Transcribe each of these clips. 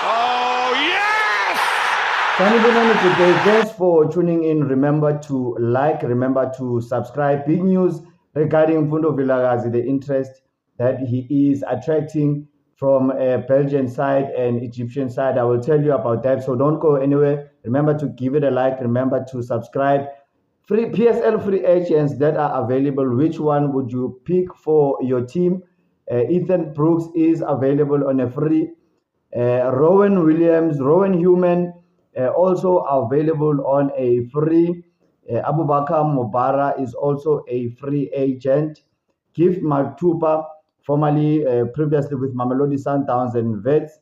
Oh, yes! Sanibonani, good day. Thanks for tuning in. Remember to like, remember to subscribe. Big news regarding Mfundo Vilakazi, the interest that he is attracting from a Belgian side and Egyptian side. I will tell you about that. So don't go anywhere. Remember to give it a like. Remember to subscribe. Free PSL free agents that are available. Which one would you pick for your team? Ethan Brooks is available on a free. Rowan Williams, Rowan Human, also available on a free. Abubakar Mubara is also a free agent. Gift Matupa, formerly previously with Mamelodi Sundowns and Vets,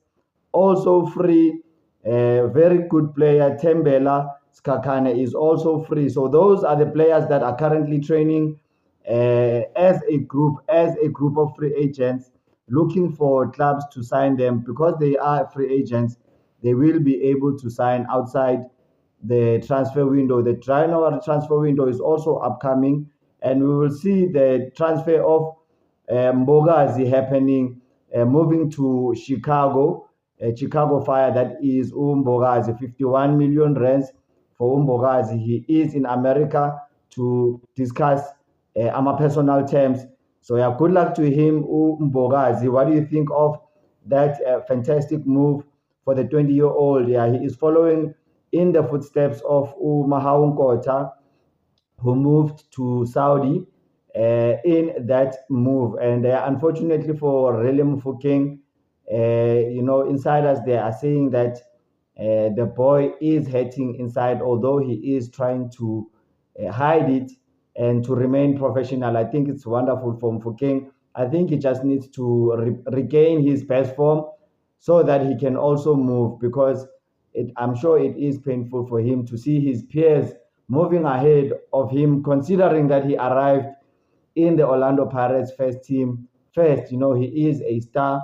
also free. Very good player. Tembela Skakane is also free. So those are the players that are currently training as a group of free agents, looking for clubs to sign them because they are free agents. They will be able to sign outside the transfer window. The January transfer window is also upcoming, and we will see the transfer of Mbogazi happening, moving to Chicago, Chicago Fire. That is Mbogazi, 51 million rands for Mbogazi. He is in America to discuss our personal terms. So yeah, good luck to him, Mbogazi. What do you think of that fantastic move for the 20-year-old? Yeah, he is following in the footsteps of Mahau Nkota, who moved to Saudi in that move. And unfortunately for Relem Fukeng, insiders they are saying that the boy is hurting inside, although he is trying to hide it and to remain professional. I think it's wonderful for Mfukeng. I think he just needs to regain his best form so that he can also move, because I'm sure it is painful for him to see his peers moving ahead of him, considering that he arrived in the Orlando Pirates first team first. He is a star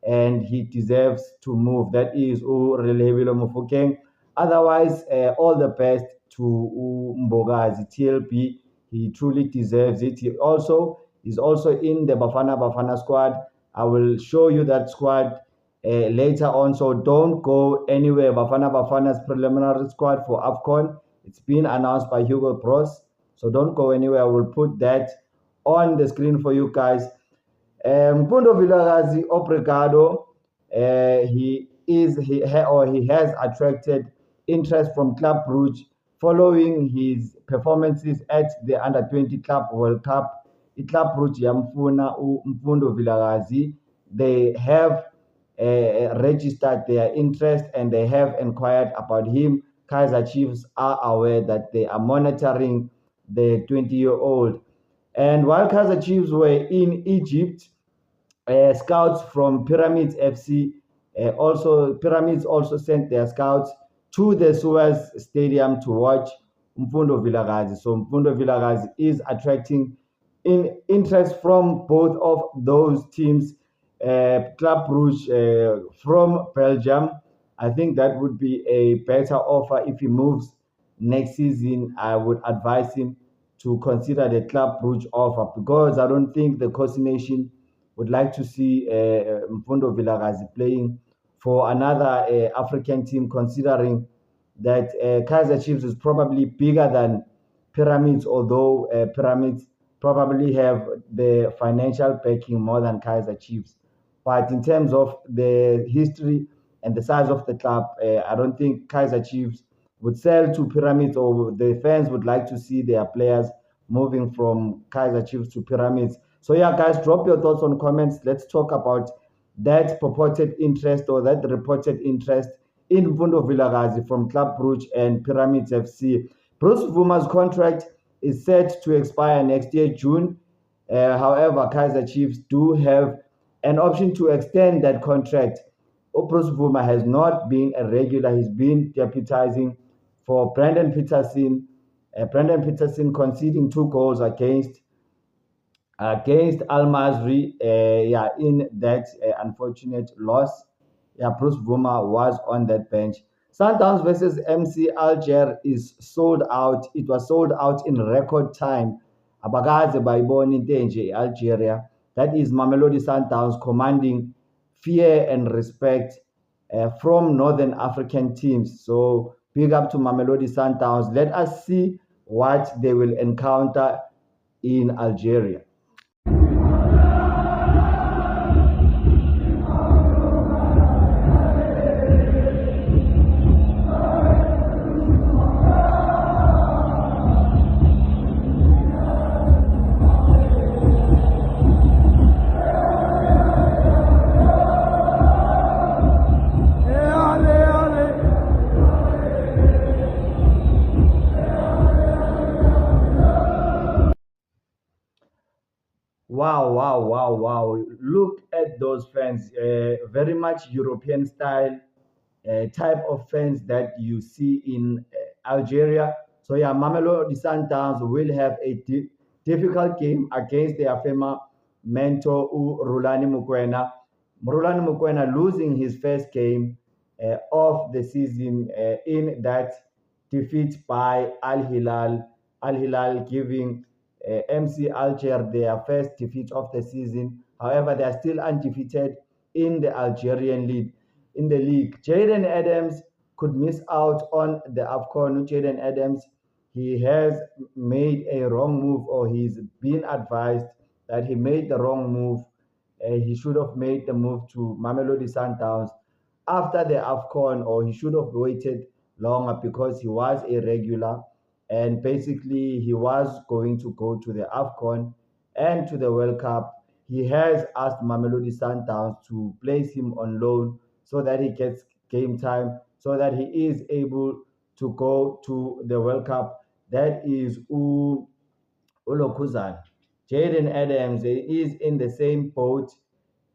and he deserves to move. That is Relebilo Mofokeng. Otherwise, all the best to Mbogazi TLP. He truly deserves it. He also is also in the Bafana squad. I will show you that squad later on. So don't go anywhere. Bafana's preliminary squad for AFCON. It's been announced by Hugo Bros. So don't go anywhere. I will put that on the screen for you guys. Mfundo Vilakazi Obrigado, he has attracted interest from Club Brugge following his performances at the Under 20 Club World Cup. Club Brugge yamfuna Mfundo Vilakazi. They have registered their interest and they have inquired about him. Kaizer Chiefs are aware that they are monitoring the 20-year-old. And while Kaizer Chiefs were in Egypt, scouts from Pyramids FC, Pyramids also sent their scouts to the Suez Stadium to watch Mfundo Vilakazi. So Mfundo Vilakazi is attracting interest from both of those teams. Club Brugge from Belgium, I think that would be a better offer if he moves next season. I would advise him to consider the Club Brugge offer, because I don't think the Coast Nation would like to see Mfundo Vilakazi playing for another African team, considering that Kaizer Chiefs is probably bigger than Pyramids, although Pyramids probably have the financial backing more than Kaizer Chiefs. But in terms of the history and the size of the club, I don't think Kaizer Chiefs would sell to Pyramids, or the fans would like to see their players moving from Kaizer Chiefs to Pyramids. So yeah, guys, drop your thoughts on comments. Let's talk about that purported interest, or that reported interest in Mfundo Vilakazi from Club Brugge and Pyramids FC. Bruce Vuma's contract is set to expire next year, June. However, Kaizer Chiefs do have an option to extend that contract. Bruce Vuma has not been a regular. He's been deputizing for Brandon Peterson. Brandon Peterson conceding 2 goals against Al Masri, in that unfortunate loss. Yeah, Bruce Vuma was on that bench. Sundowns versus MC Alger is sold out. It was sold out in record time. Abagaze bayibona into Algeria. That is Mamelodi Sundowns commanding fear and respect from Northern African teams. So big up to Mamelodi Sundowns. Let us see what they will encounter in Algeria. Wow, wow, wow, wow. Look at those fans. Very much European style type of fans that you see in Algeria. So yeah, Mamelodi Sundowns will have a difficult game against their former mentor Rulani Mukwena. Rulani Mukwena losing his first game of the season in that defeat by Al Hilal. Al Hilal giving MC Alger their first defeat of the season. However, they are still undefeated in the Algerian league. In the league, Jaden Adams could miss out on the AFCON. Jaden Adams, he has made a wrong move, or he's been advised that he made the wrong move. He should have made the move to Mamelodi Sundowns after the AFCON, or he should have waited longer because he was a regular and basically he was going to go to the AFCON and to the World Cup. He has asked Mamelodi Sundowns to place him on loan so that he gets game time, so that he is able to go to the World Cup. That is Ulokuzan. Jaden Adams is in the same boat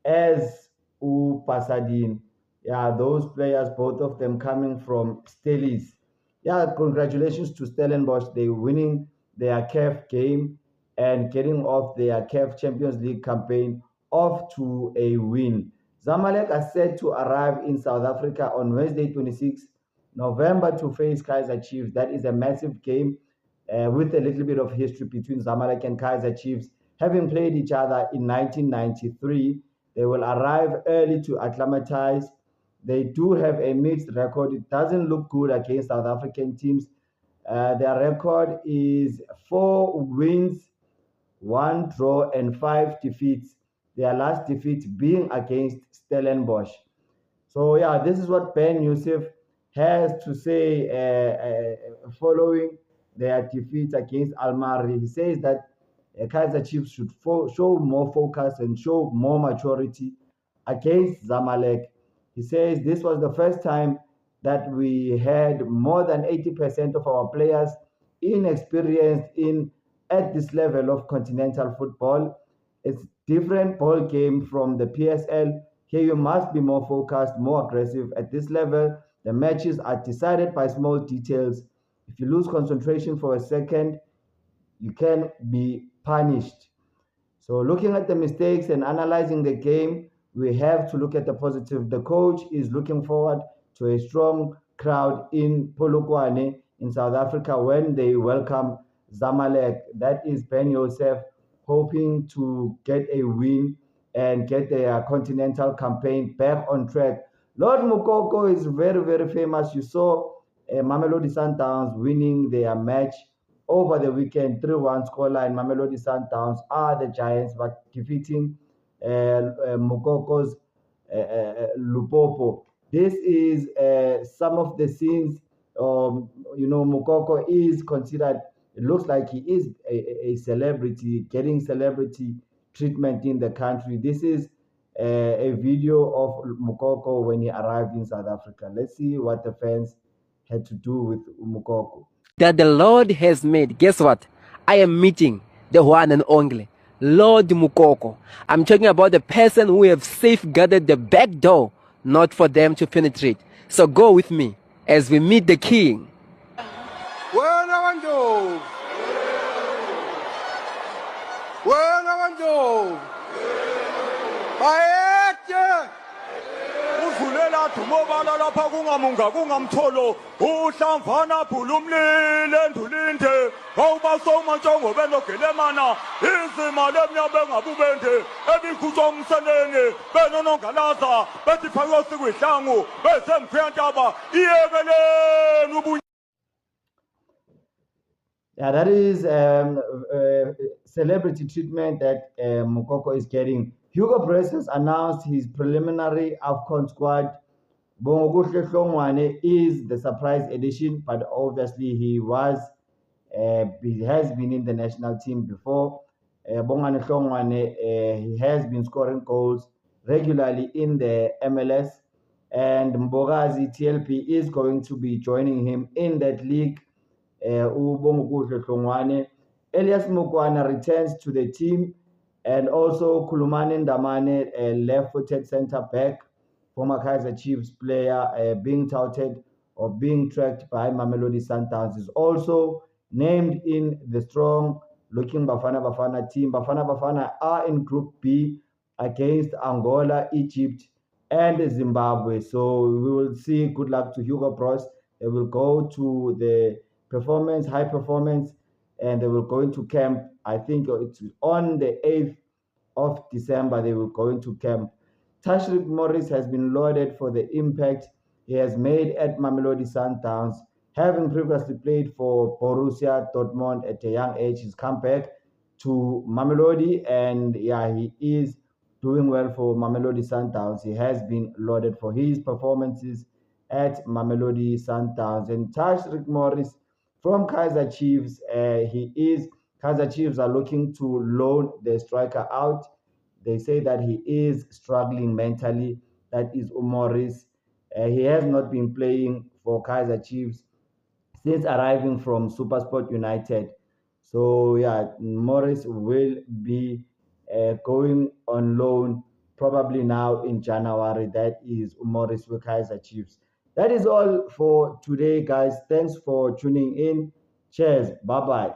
as Pasadine. Yeah, those players, both of them coming from Stelis. Yeah, congratulations to Stellenbosch. They winning their CAF game and getting off their CAF Champions League campaign off to a win. Zamalek are set to arrive in South Africa on Wednesday, 26 November to face Kaizer Chiefs. That is a massive game with a little bit of history between Zamalek and Kaizer Chiefs. Having played each other in 1993, they will arrive early to acclimatize. They do have a mixed record. It doesn't look good against South African teams. Their record is 4 wins, 1 draw, and 5 defeats. Their last defeat being against Stellenbosch. So yeah, this is what Ben Yusuf has to say following their defeat against Almari. He says that Kaizer Chiefs should show more focus and show more maturity against Zamalek. He says this was the first time that we had more than 80% of our players inexperienced in at this level of continental football. It's different ball game from the PSL. Here you must be more focused, more aggressive. At this level, the matches are decided by small details. If you lose concentration for a second, you can be punished. So looking at the mistakes and analyzing the game, we have to look at the positive. The coach is looking forward to a strong crowd in Polokwane in South Africa when they welcome Zamalek. That is Ben Yosef hoping to get a win and get their continental campaign back on track. Lord Mukoko is very, very famous. You saw Mamelodi Sundowns winning their match over the weekend, 3-1 scoreline. Mamelodi Sundowns are the Giants, but defeating Mukoko's Lupopo. This is some of the scenes. Mukoko is considered. It looks like he is a celebrity, getting celebrity treatment in the country. This is a video of Mukoko when he arrived in South Africa. Let's see what the fans had to do with Mukoko. That the Lord has made. Guess what? I am meeting the one and only Lord Mukoko. I'm talking about the person who have safeguarded the back door, not for them to penetrate. So go with me as we meet the King. Bayethe udlule Ela dumobala lapha kungamunga kungamtholo uhlamvana phulumlile endulinde awubasomantshongo benogelemana izima lemnyama engabubende ebikhutshwa umsenene benonongalaza bethi phakathi kwihlangu besemkhuyantaba iyekeleni ubu. Yeah, that is celebrity treatment that Mukoko is getting. Hugo Broos has announced his preliminary AFCON squad. Bongokuhle Hlongwane is the surprise addition, but obviously he has been in the national team before. Bongani Hlongwane, he has been scoring goals regularly in the MLS, and Mbogazi TLP is going to be joining him in that league. Ubongokuhle Hlongwane. Elias Mukwana returns to the team, and also Kulumane Ndamane, a left-footed centre back, former Kaizer Chiefs player, being touted or being tracked by Mamelodi Sundowns, is also named in the strong-looking Bafana Bafana team. Bafana Bafana are in Group B against Angola, Egypt, and Zimbabwe. So we will see. Good luck to Hugo Broos. They will go to the high performance, and they will go into camp. I think it's on the 8th of December they will go into camp. Tashreeq Morris has been lauded for the impact he has made at Mamelodi Sundowns, having previously played for Borussia Dortmund at a young age. He's come back to Mamelodi, and yeah, he is doing well for Mamelodi Sundowns. He has been lauded for his performances at Mamelodi Sundowns. And Tashreeq Morris from Kaizer Chiefs, Kaizer Chiefs are looking to loan the striker out. They say that he is struggling mentally. That is Morris. He has not been playing for Kaizer Chiefs since arriving from SuperSport United. So yeah, Morris will be going on loan probably now in January. That is Morris with Kaizer Chiefs. That is all for today, guys. Thanks for tuning in. Cheers. Bye-bye.